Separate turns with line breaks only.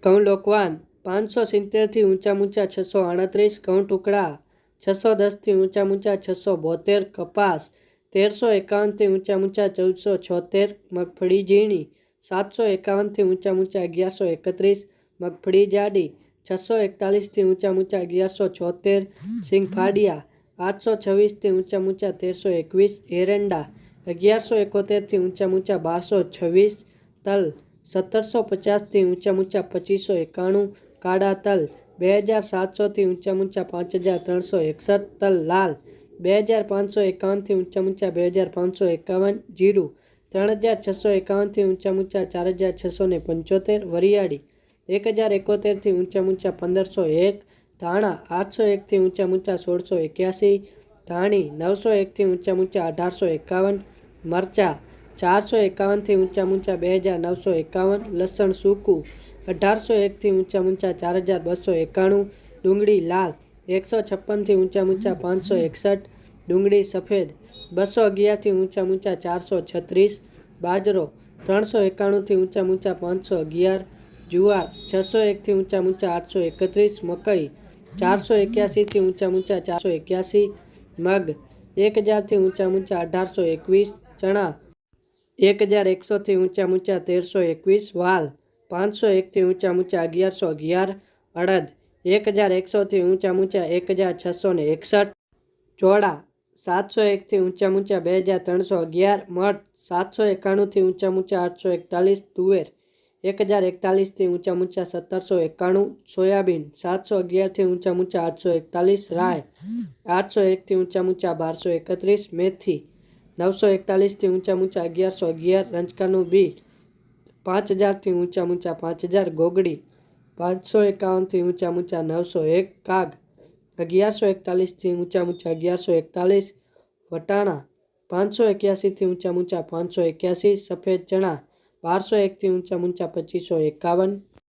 ઘઉં લોકવાન 570 ઊંચા ઊંચા 638, ઘઉં ટુકડા 610 ઊંચા ઊંચા 672, કપાસ 1351 ઊંચા ઊંચા 1476, મગફળી ઝીણી 751 ઊંચા ઊંચા 1131, મગફળી જાડી 641 ઊંચા ઊંચા 1176, સિંગફાડિયા 826 ઊંચા ઊંચા 1321, એરંડા 1171 ઊંચા ઊંચા 1226, તલ 1750 ઊંચા ઊંચા 2591, કાળા તલ 2700 ઊંચા ઊંચા 5361, તલ લાલ 2551 ઊંચા ઊંચા 2551, જીરું 3651 ઊંચા ઊંચા 4675, વરિયાળી 1071 ઊંચા ઊંચા 1501, ધાણા 801 ઊંચા ઊંચા 1681, ધાણી 901 ઊંચા ઊંચા 1851, મરચા 451 ઊંચા ઊંચા 2951, લસણ સૂકું 1801 ઊંચા ઊંચા 4291, ડુંગળી લાલ 156 ઊંચા ઊંચા 561, ડુંગળી સફેદ 211 ઊંચા ઊંચા 436, બાજરો 391 ઊંચા ઊંચા 511, જુવાર 601 ઊંચા ઊંચા 831, મકઈ 481 ઊંચા ઊંચા 481, મગ 1000 ઊંચા ઊંચા 1821, ચણા 1100 ઊંચા ઊંચા 1321, વાલ 501 ઊંચા ઊંચા 1111, અડદ 1100 ઊંચા ઊંચા 1661, ચોળા 701 ઊંચા ઊંચા 2311, મઠ 791 ઊંચા ઊંચા 841, તુવેર 1041 ઊંચા ઊંચા 1791, સોયાબીન 711 ઊંચા ઊંચા 841, રાય 801 ઊંચા ઊંચા 1231, મેથી 941 ઊંચા ઊંચા 1111, રંજકાનું બી 5000 ઊંચા ઊંચા 5000, ગોગડી 551 ઊંચા ઊંચા 901, કાગ 1141 ઊંચા ઊંચા 1141, વટાણા 581 ઊંચા ઊંચા 581, સફેદ ચણા 1201 ઊંચા ઊંચા 2551.